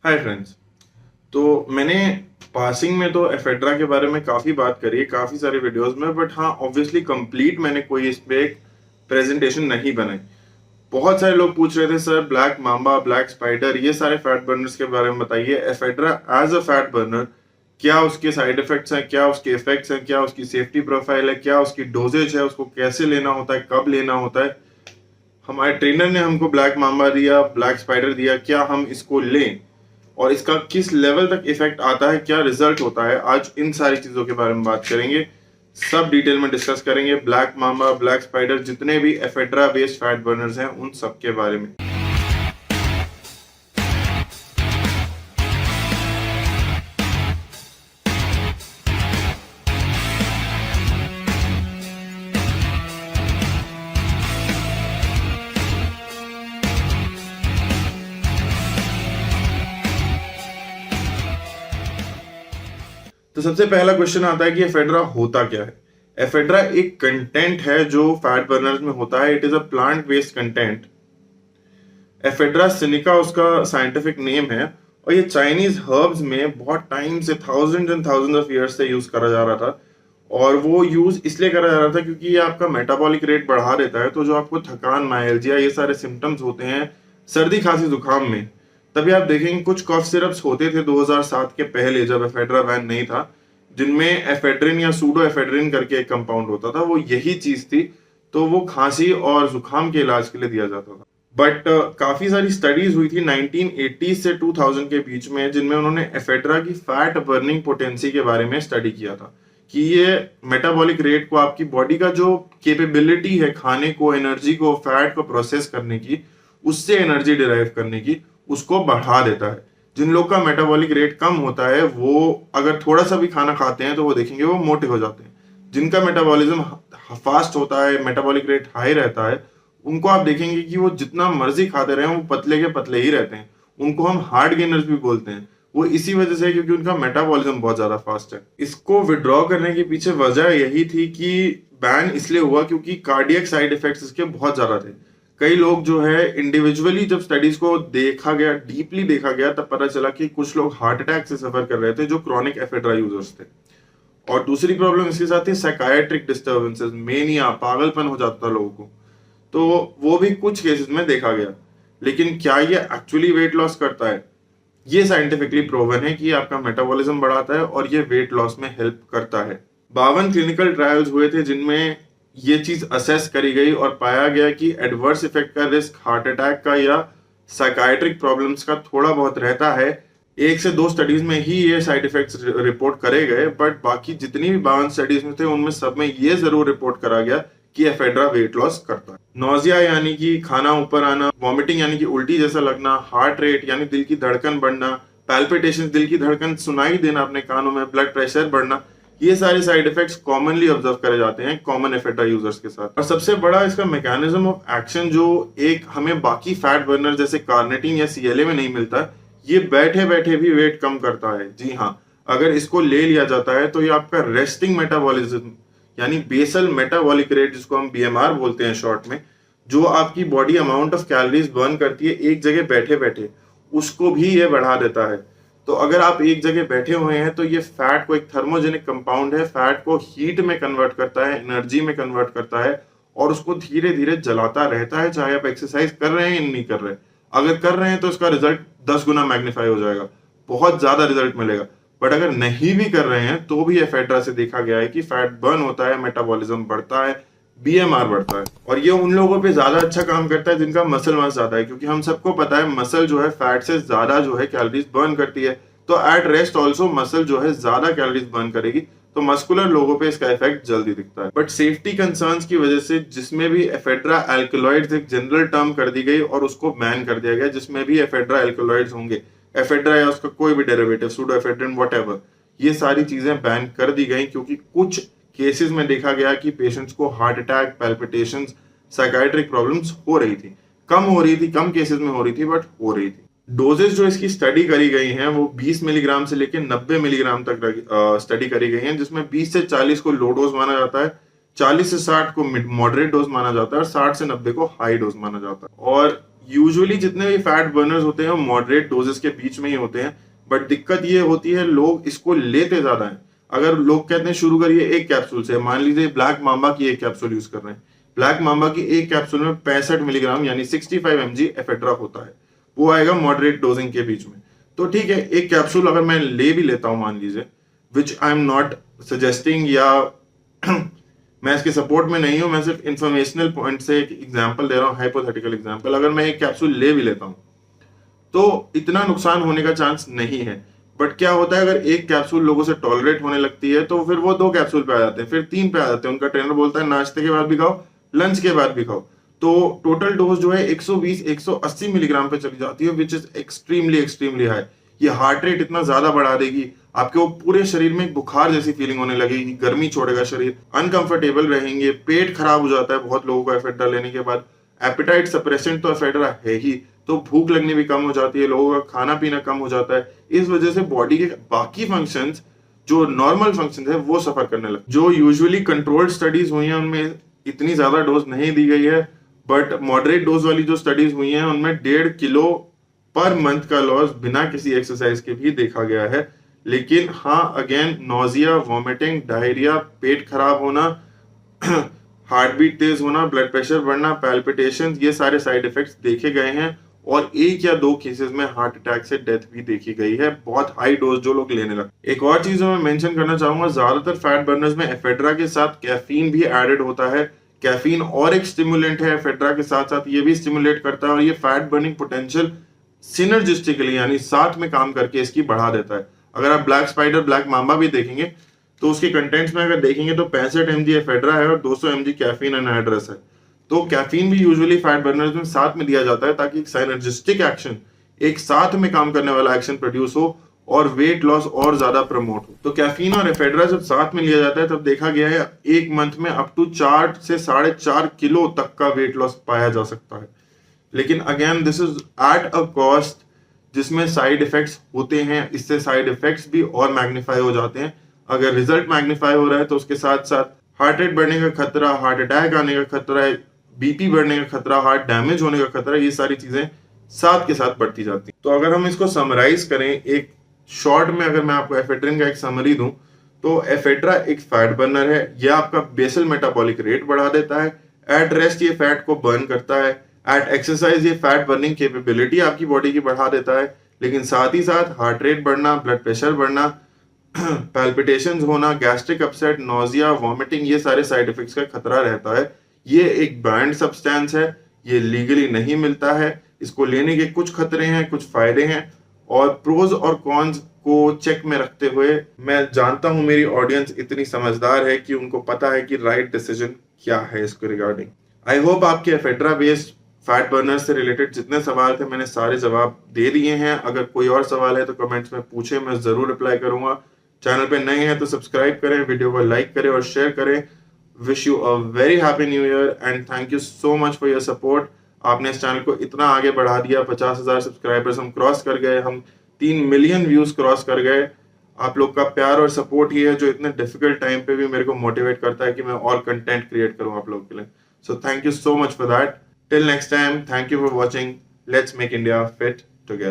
Hi friends. तो मैंने passing में तो एफेड्रा के बारे में काफ़ी बात करी है काफ़ी सारे वीडियोस में, बट हाँ ऑब्वियसली कंप्लीट मैंने कोई इस पे एक प्रेजेंटेशन नहीं बनाई। बहुत सारे लोग पूछ रहे थे sir black mamba, black spider, ये सारे फैट बर्नर्स के बारे में बताइए। Ephedra as a fat burner, क्या उसके साइड इफेक्ट्स हैं, क्या उसके इफेक्ट्स हैं, क्या उसकी सेफ्टी प्रोफाइल है, क्या उसकी डोजेज है, उसको कैसे लेना होता है, कब लेना होता है। हमारे ट्रेनर ने हमको ब्लैक मांबा दिया, ब्लैक स्पाइडर दिया, क्या हम इसको लें और इसका किस लेवल तक इफेक्ट आता है, क्या रिजल्ट होता है, आज इन सारी चीजों के बारे में बात करेंगे। सब डिटेल में डिस्कस करेंगे। ब्लैक मांबा, ब्लैक स्पाइडर, जितने भी एफेड्रा बेस्ड फैट बर्नर्स हैं उन सब के बारे में। तो सबसे पहला क्वेश्चन आता है कि एफेड्रा होता क्या है। एफेड्रा एक कंटेंट है जो फैट बर्नर्स में होता है। It is a plant based content. Ephedra sinica उसका साइंटिफिक नेम है और ये चाइनीज हर्ब्स में बहुत टाइम से, thousand and thousand of years से यूज करा जा रहा था। और वो यूज इसलिए करा जा रहा था क्योंकि ये आपका मेटाबॉलिक रेट बढ़ा देता है। तो जो आपको थकान, माइल्जिया, ये सारे सिम्टम्स होते हैं सर्दी खांसी जुकाम में, तभी आप देखेंगे कुछ कफ सिरप्स होते थे 2007 के पहले जब एफेड्रा बैन नहीं था, जिनमें एफेड्रिन या सूडो एफेड्रिन करके एक कंपाउंड होता था। वो यही चीज थी। तो वो खांसी और जुकाम के इलाज के लिए दिया जाता था। बट काफी सारी स्टडीज हुई थी 1980 से 2000 के बीच में, जिनमें उन्होंने एफेड्रा की फैट बर्निंग पोटेंसी के बारे में स्टडी किया था कि ये मेटाबॉलिक रेट को, आपकी बॉडी का जो कैपेबिलिटी है खाने को, एनर्जी को, फैट को प्रोसेस करने की, उससे एनर्जी डिराइव करने की, उसको बढ़ा देता है। जिन लोग का मेटाबॉलिक रेट कम होता है वो अगर थोड़ा सा भी खाना खाते हैं तो वो देखेंगे वो मोटे हो जाते हैं। जिनका मेटाबॉलिज्म फास्ट होता है, मेटाबॉलिक रेट हाई रहता है, उनको आप देखेंगे कि वो जितना मर्जी खाते रहे वो पतले के पतले ही रहते हैं। उनको हम हार्ड गेनर्स भी बोलते हैं। वो इसी वजह से, क्योंकि उनका मेटाबॉलिज्म बहुत ज्यादा फास्ट है। इसको विड्रॉ करने के पीछे वजह यही थी कि बैन इसलिए हुआ क्योंकि कार्डियक साइड इफेक्ट्स इसके बहुत ज्यादा थे। कई लोग जो है इंडिविजुअली, जब स्टडीज को देखा गया, डीपली देखा गया, तब पता चला कि कुछ लोग हार्ट अटैक से सफर कर रहे थे जो क्रॉनिक एफेड्रा यूजर्स थे। और दूसरी प्रॉब्लम इसके साथ थी साइकाइट्रिक डिस्टर्बेंसेस, मेनिया, पागलपन हो जाता था लोगों को। तो वो भी कुछ केसेस में देखा गया। लेकिन क्या ये एक्चुअली वेट लॉस करता है? ये साइंटिफिकली प्रूवन है कि ये आपका मेटाबॉलिज्म बढ़ाता है और ये वेट लॉस में हेल्प करता है। 52 क्लिनिकल ट्रायल्स हुए थे जिनमें ये चीज असेस करी गई और पाया गया कि एडवर्स इफेक्ट का रिस्क हार्ट अटैक का या साइकाइट्रिक प्रॉब्लम्स का थोड़ा बहुत रहता है। 1 से 2 स्टडीज में ही ये साइड इफेक्ट्स रिपोर्ट करे गए, बट बाकी जितनी भी 52 स्टडीज में थे उनमें सब में ये जरूर रिपोर्ट करा गया कि एफेड्रा वेट लॉस करता है। नोजिया यानी कि खाना ऊपर आना, वॉमिटिंग यानी कि उल्टी जैसा लगना, हार्ट रेट यानी दिल की धड़कन बढ़ना, पैल्पिटेशन, दिल की धड़कन सुनाई देना अपने कानों में, ब्लड प्रेशर बढ़ना, ये सारे साइड इफेक्ट्स कॉमनली ऑब्जर्व करे जाते हैं कॉमन एफेड्रा यूजर्स के साथ। और सबसे बड़ा इसका मैकेनिज्म ऑफ एक्शन जो एक हमें बाकी फैट बर्नर जैसे कार्निटिन या सीएलए में नहीं मिलता, ये बैठे बैठे भी वेट कम करता है। जी हाँ, अगर इसको ले लिया जाता है तो ये आपका रेस्टिंग मेटाबॉलिज्म यानी बेसल मेटाबॉलिक रेट, जिसको हम बीएमआर बोलते हैं शॉर्ट में, जो आपकी body amount of calories burn करती है एक जगह बैठे बैठे, उसको भी ये बढ़ा देता है। तो अगर आप एक जगह बैठे हुए हैं तो ये फैट को, एक थर्मोजेनिक कंपाउंड है, फैट को हीट में कन्वर्ट करता है, एनर्जी में कन्वर्ट करता है और उसको धीरे धीरे जलाता रहता है, चाहे आप एक्सरसाइज कर रहे हैं या नहीं कर रहे। अगर कर रहे हैं तो इसका रिजल्ट 10 गुना मैग्नीफाई हो जाएगा, बहुत ज्यादा रिजल्ट मिलेगा। बट अगर नहीं भी कर रहे हैं तो भी एफेड्रा से देखा गया है कि फैट बर्न होता है, मेटाबॉलिज्म बढ़ता है, बीएमआर बढ़ता है। और ये उन लोगों पे ज्यादा अच्छा काम करता है जिनका मसल मास ज्यादा है, क्योंकि हम सबको पता है मसल जो है फैट से ज्यादा जो है कैलोरीज बर्न करती है। तो एट रेस्ट ऑल्सो मसल जो है ज्यादा कैलोरीज बर्न करेगी। तो मस्कुलर लोगों पे इसका इफेक्ट जल्दी दिखता है। बट सेफ्टी कंसर्न्स की वजह से जिसमें भी एफेड्रा एल्कलॉइड्स एक जनरल टर्म कर दी गई और उसको बैन कर दिया गया, जिसमें भी एफेड्रा एल्कलॉइड्स होंगे, एफेड्रा या उसका कोई भी डेरिवेटिव, सूडो एफेड्रिन, व्हाटएवर, ये सारी चीजें बैन कर दी गई क्योंकि कुछ केसेस में देखा गया कि पेशेंट्स को heart attack, palpitations, psychiatric problems हो रही थी। कम हो रही थी, कम केसेस में हो रही थी, बट हो रही थी। डोजेस जो इसकी स्टडी करी गई हैं वो 20 मिलीग्राम से लेकर 90 मिलीग्राम तक स्टडी करी गई हैं, जिसमें 20 से 40 को लो डोज माना जाता है, 40 से 60 को मॉडरेट डोज माना जाता है और 60 से 90 को हाई डोज माना जाता है। और यूजुअली जितने भी फैट बर्नर्स होते हैं वो मॉडरेट डोजेस के बीच में ही होते हैं, बट दिक्कत ये होती है लोग इसको लेते ज्यादा हैं। अगर लोग कहते हैं शुरू करिए एक कैप्सूल से, मान लीजिए ब्लैक मांबा की एक कैप्सूल यूज कर रहे हैं, ब्लैक मांबा की एक कैप्सूल में 65 मिलीग्राम यानी 65 mg एफेड्रा होता है, वो आएगा मॉडरेट डोजिंग के बीच में। तो ठीक है, एक कैप्सूल अगर मैं ले भी लेता हूं मान लीजिए, विच आई एम नॉट सजेस्टिंग, या मैं इसके सपोर्ट में नहीं हूं, मैं सिर्फ इंफॉर्मेशनल पॉइंट से एक एग्जांपल दे रहा हूं, हाइपोथेटिकल एग्जांपल। अगर मैं एक कैप्सूल ले भी लेता हूं तो इतना नुकसान होने का चांस नहीं है। बट क्या होता है, अगर एक कैप्सूल लोगों से टॉलरेट होने लगती है तो फिर वो 2 कैप्सूल पे आ जाते हैं, फिर 3 पे आ जाते हैं। उनका ट्रेनर बोलता है नाश्ते के बाद भी खाओ, लंच के बाद भी खाओ। तो टोटल डोज जो है 120-180 मिलीग्राम पे चली जाती है, which is extremely extremely high. ये हार्ट रेट इतना ज्यादा बढ़ा देगी, आपके वो पूरे शरीर में एक बुखार जैसी फीलिंग होने लगेगी, गर्मी छोड़ेगा शरीर, अनकंफर्टेबल रहेंगे, पेट खराब हो जाता है बहुत लोगों को एफेड्रा लेने के बाद। एपिटाइट सप्रेसेंट तो एफेड्रा है ही, तो भूख लगनी भी कम हो जाती है, लोगों का खाना पीना कम हो जाता है। इस वजह से बॉडी के बाकी फंक्शंस, जो नॉर्मल फंक्शंस है, वो सफर करने लगते। जो यूजुअली कंट्रोल्ड स्टडीज हुई हैं उनमें इतनी ज्यादा डोज नहीं दी गई है, बट मॉडरेट डोज वाली जो स्टडीज हुई हैं उनमें 1.5 किलो पर मंथ का लॉस बिना किसी एक्सरसाइज के भी देखा गया है। लेकिन हाँ, अगेन नोजिया, वॉमिटिंग, डायरिया, पेट खराब होना, हार्ट बीट तेज होना, ब्लड प्रेशर बढ़ना, पैल्पिटेशन, ये सारे साइड इफेक्ट्स देखे गए हैं। और 1 या 2 केसेस में हार्ट अटैक से डेथ भी देखी गई है, बहुत हाई डोज जो लोग लेने लगे। एक और चीज जो मैं मेंशन करना चाहूंगा, ज्यादातर फैट बर्नर्स में एफेड्रा के साथ कैफीन भी एडेड होता है। कैफीन और एक स्टिमुलेंट है, एफेड्रा के साथ साथ ये भी स्टिमुलेट करता है, और ये फैट बर्निंग पोटेंशियल सिनर्जिस्टिकली यानी साथ में काम करके इसकी बढ़ा देता है। अगर आप ब्लैक स्पाइडर, ब्लैक मांबा भी देखेंगे तो उसके कंटेंट्स में अगर देखेंगे तो 65 mg एफेड्रा है और 200 mg कैफीन एनहाइड्रस है। तो कैफीन भी यूजुअली फैट बर्नर्स में साथ में दिया जाता है ताकि साइनर्जिस्टिक एक्शन, एक साथ में काम करने वाला एक्शन प्रोड्यूस हो और वेट लॉस और ज्यादा प्रमोट हो। तो कैफीन और एफेड्रा जब साथ में लिया जाता है तब देखा गया है एक मंथ में अप टू 4 से 4.5 किलो तक का वेट लॉस पाया जा सकता है। लेकिन again this is at a cost, जिसमें साइड इफेक्ट्स होते हैं। इससे साइड इफेक्ट्स भी और मैग्नीफाई हो जाते हैं। अगर रिजल्ट मैग्नीफाई हो रहा है तो उसके साथ साथ हार्ट रेट बढ़ने का खतरा, हार्ट अटैक आने का खतरा है, बीपी बढ़ने का खतरा, हार्ट डैमेज होने का खतरा, ये सारी चीजें साथ के साथ बढ़ती जाती हैं। तो अगर हम इसको समराइज करें एक शॉर्ट में, अगर मैं आपको एफेड्रिन का एक समरी दूं तो एफेड्रा एक फैट बर्नर है। यह आपका बेसल मेटाबॉलिक रेट बढ़ा देता है। एट रेस्ट ये फैट को बर्न करता है। एट एक्सरसाइज ये फैट बर्निंग कैपेबिलिटी आपकी बॉडी की बढ़ा देता है। लेकिन साथ ही साथ हार्ट रेट बढ़ना, ब्लड प्रेशर बढ़ना, पैल्पिटेशंस होना, गैस्ट्रिक अपसेट, नोजिया, वॉमिटिंग, ये सारे साइड इफेक्ट्स का खतरा रहता है। ये एक बैंड सब्सटेंस है, ये लीगली नहीं मिलता है। इसको लेने के कुछ खतरे हैं, कुछ फायदे हैं, और प्रोज और कॉन्स को चेक में रखते हुए मैं जानता हूं मेरी ऑडियंस इतनी समझदार है कि उनको पता है कि राइट डिसीजन क्या है इसको रिगार्डिंग। आई होप आपके एफेड्रा बेस्ड फैट बर्नर से रिलेटेड जितने सवाल थे मैंने सारे जवाब दे दिए हैं। अगर कोई और सवाल है तो कमेंट्स में पूछे, मैं जरूर रिप्लाई करूंगा। चैनल पे नए हैं तो सब्सक्राइब करें, वीडियो को लाइक करें और शेयर करें। Wish you a very happy new year and thank you so much for your support. आपने इस चैनल को इतना आगे बढ़ा दिया, 50,000 सब्सक्राइबर्स हम क्रॉस कर गए, हम 3 मिलियन व्यूज क्रॉस कर गए। आप लोग का प्यार और सपोर्ट ही है जो इतने डिफिकल्ट टाइम पे भी मेरे को मोटिवेट करता है कि मैं और कंटेंट क्रिएट करूं आप लोगों के लिए। So thank you so much for that. Till next time, thank you for watching. Let's make India fit together.